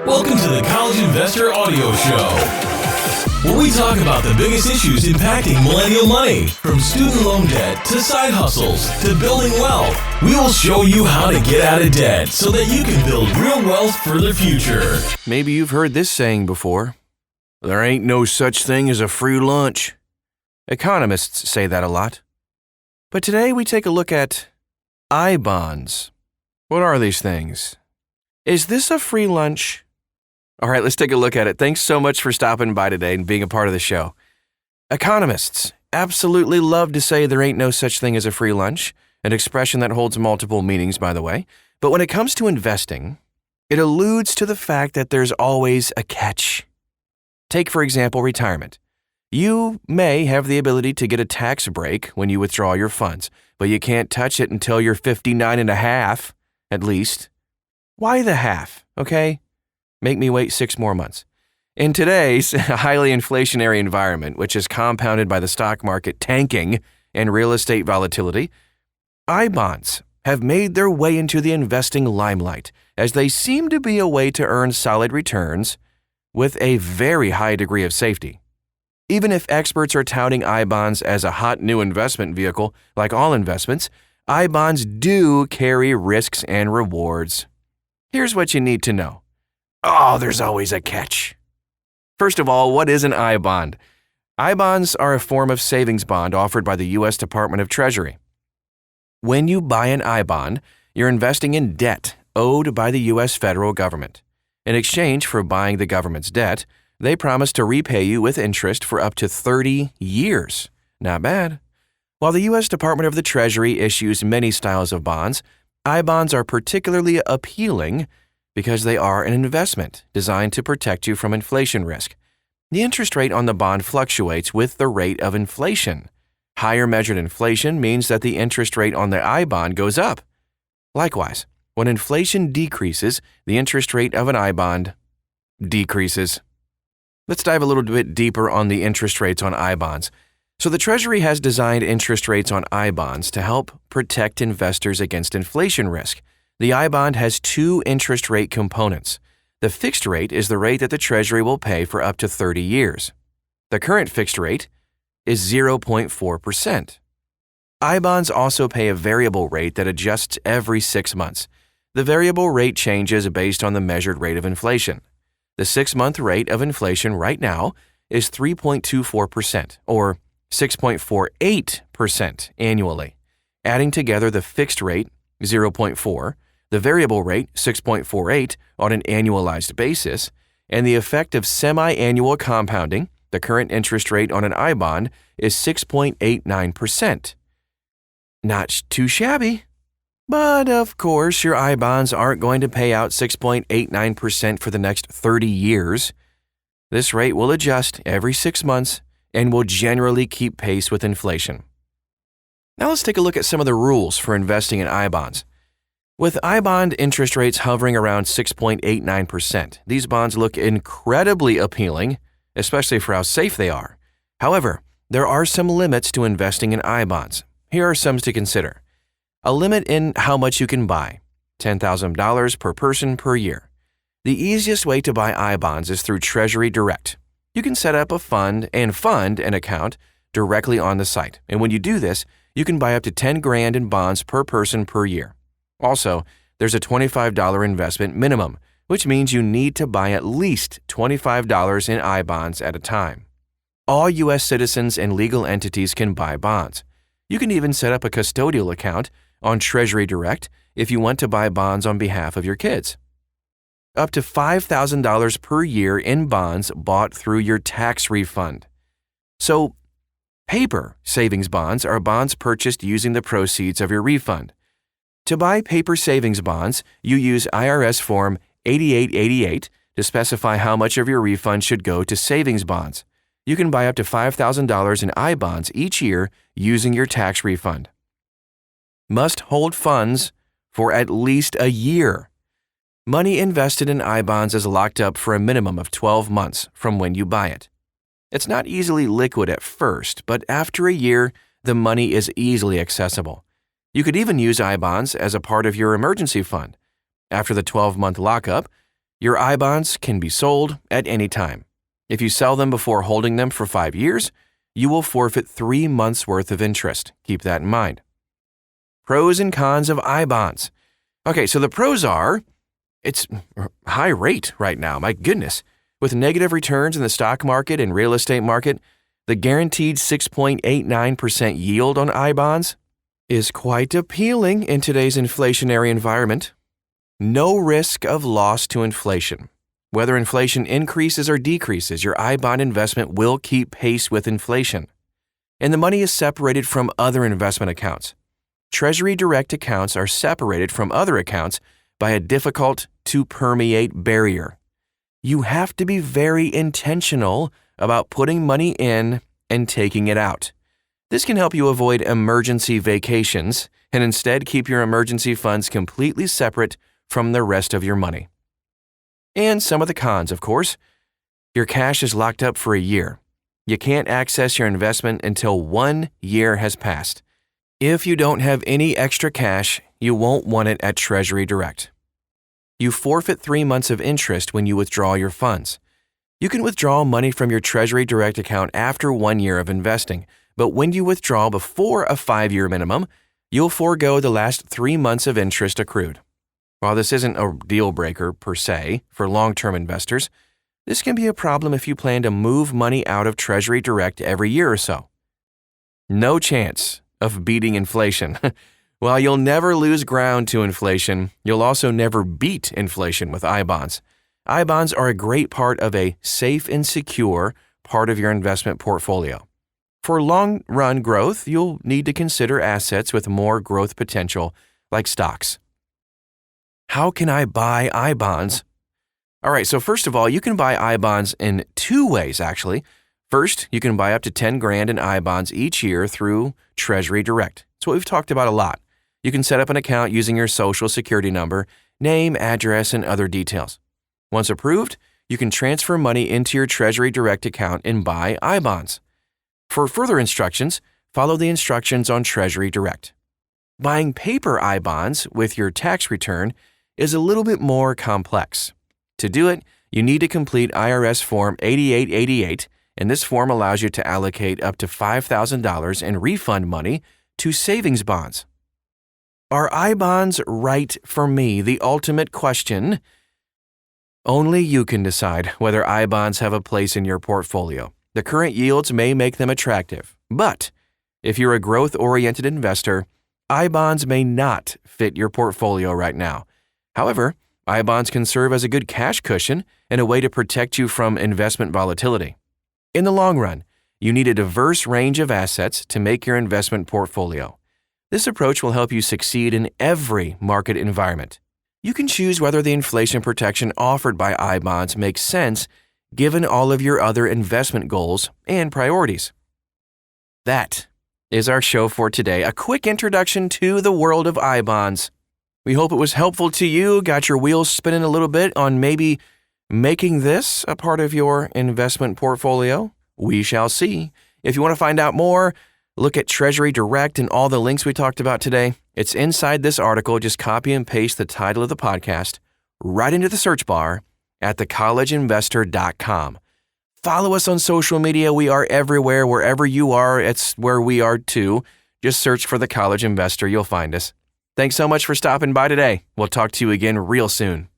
Welcome to the College Investor Audio Show, where we talk about the biggest issues impacting millennial money, from student loan debt to side hustles to building wealth. We will show you how to get out of debt so that you can build real wealth for the future. Maybe you've heard this saying before. There ain't no such thing as a free lunch. Economists say that a lot. But today we take a look at I-bonds. What are these things? Is this a free lunch? All right, let's take a look at it. Thanks so much for stopping by today and being a part of the show. Economists absolutely love to say there ain't no such thing as a free lunch, an expression that holds multiple meanings, by the way. But when it comes to investing, it alludes to the fact that there's always a catch. Take, for example, retirement. You may have the ability to get a tax break when you withdraw your funds, but you can't touch it until you're 59 and a half, at least. Why the half, okay? Make me wait 6 more months. In today's highly inflationary environment, which is compounded by the stock market tanking and real estate volatility, I-bonds have made their way into the investing limelight as they seem to be a way to earn solid returns with a very high degree of safety. Even if experts are touting I-bonds as a hot new investment vehicle, like all investments, I-bonds do carry risks and rewards. Here's what you need to know. Oh, there's always a catch. First of all, what is an I-bond? I-bonds are a form of savings bond offered by the U.S. Department of Treasury. When you buy an I-bond, you're investing in debt owed by the U.S. federal government. In exchange for buying the government's debt, they promise to repay you with interest for up to 30 years. Not bad. While the U.S. Department of the Treasury issues many styles of bonds, I-bonds are particularly appealing because they are an investment designed to protect you from inflation risk. The interest rate on the bond fluctuates with the rate of inflation. Higher measured inflation means that the interest rate on the I-bond goes up. Likewise, when inflation decreases, the interest rate of an I-bond decreases. Let's dive a little bit deeper on the interest rates on I-bonds. So the Treasury has designed interest rates on I-bonds to help protect investors against inflation risk. The I-bond has 2 interest rate components. The fixed rate is the rate that the Treasury will pay for up to 30 years. The current fixed rate is 0.4%. I-bonds also pay a variable rate that adjusts every 6 months. The variable rate changes based on the measured rate of inflation. The 6-month rate of inflation right now is 3.24%, or 6.48% annually. Adding together the fixed rate, 0.4, the variable rate, 6.48 on an annualized basis, and the effect of semi-annual compounding, the current interest rate on an I-bond is 6.89%. Not too shabby. But of course, your I-bonds aren't going to pay out 6.89% for the next 30 years. This rate will adjust every 6 months and will generally keep pace with inflation. Now let's take a look at some of the rules for investing in I-bonds. With I-bond interest rates hovering around 6.89%, these bonds look incredibly appealing, especially for how safe they are. However, there are some limits to investing in I-bonds. Here are some to consider. A limit in how much you can buy, $10,000 per person per year. The easiest way to buy I-bonds is through Treasury Direct. You can set up a fund and fund an account directly on the site. And when you do this, you can buy up to $10,000 in bonds per person per year. Also, there's a $25 investment minimum, which means you need to buy at least $25 in I-bonds at a time. All U.S. citizens and legal entities can buy bonds. You can even set up a custodial account on Treasury Direct if you want to buy bonds on behalf of your kids. Up to $5,000 per year in bonds bought through your tax refund. So, paper savings bonds are bonds purchased using the proceeds of your refund. To buy paper savings bonds, you use IRS Form 8888 to specify how much of your refund should go to savings bonds. You can buy up to $5,000 in I-bonds each year using your tax refund. Must hold funds for at least a year. Money invested in I-bonds is locked up for a minimum of 12 months from when you buy it. It's not easily liquid at first, but after a year, the money is easily accessible. You could even use I-bonds as a part of your emergency fund. After the 12-month lockup, Your I bonds can be sold at any time. If you sell them before holding them for 5 years, you will forfeit 3 months' worth of interest. Keep that in mind. Pros and cons of I bonds. Okay, so the pros are, it's high rate right now, my goodness. With negative returns in the stock market and real estate market, the guaranteed 6.89% yield on I bonds is quite appealing in today's inflationary environment. No risk of loss to inflation. Whether inflation increases or decreases, your I bond investment will keep pace with inflation. And the money is separated from other investment accounts. Treasury Direct accounts are separated from other accounts by a difficult-to-permeate barrier. You have to be very intentional about putting money in and taking it out. This can help you avoid emergency vacations and instead keep your emergency funds completely separate from the rest of your money. And some of the cons, of course. Your cash is locked up for a year. You can't access your investment until 1 year has passed. If you don't have any extra cash, you won't want it at Treasury Direct. You forfeit 3 months of interest when you withdraw your funds. You can withdraw money from your Treasury Direct account after 1 year of investing, but when you withdraw before a 5-year minimum, you'll forego the last 3 months of interest accrued. While this isn't a deal breaker per se for long-term investors, this can be a problem if you plan to move money out of Treasury Direct every year or so. No chance of beating inflation. While you'll never lose ground to inflation, you'll also never beat inflation with I bonds. I bonds are a great part of a safe and secure part of your investment portfolio. For long-run growth, you'll need to consider assets with more growth potential, like stocks. How can I buy I bonds? All right, so first of all, you can buy I bonds in 2 ways, actually. First, you can buy up to $10,000 in I bonds each year through Treasury Direct. It's what we've talked about a lot. You can set up an account using your Social Security number, name, address, and other details. Once approved, you can transfer money into your Treasury Direct account and buy I bonds. For further instructions, follow the instructions on Treasury Direct. Buying paper I bonds with your tax return is a little bit more complex. To do it, you need to complete IRS Form 8888, and this form allows you to allocate up to $5,000 in refund money to savings bonds. Are I bonds right for me? The ultimate question. Only you can decide whether I bonds have a place in your portfolio. The current yields may make them attractive, but if you're a growth-oriented investor, I bonds may not fit your portfolio right now. However, I bonds can serve as a good cash cushion and a way to protect you from investment volatility. In the long run, you need a diverse range of assets to make your investment portfolio. This approach will help you succeed in every market environment. You can choose whether the inflation protection offered by I bonds makes sense given all of your other investment goals and priorities. That is our show for today, a quick introduction to the world of I bonds. We hope it was helpful to you, got your wheels spinning a little bit on maybe making this a part of your investment portfolio. We shall see. If you want to find out more, look at Treasury Direct and all the links we talked about today. It's inside this article. Just copy and paste the title of the podcast right into the search bar at thecollegeinvestor.com. Follow us on social media. We are everywhere. Wherever you are, it's where we are too. Just search for The College Investor. You'll find us. Thanks so much for stopping by today. We'll talk to you again real soon.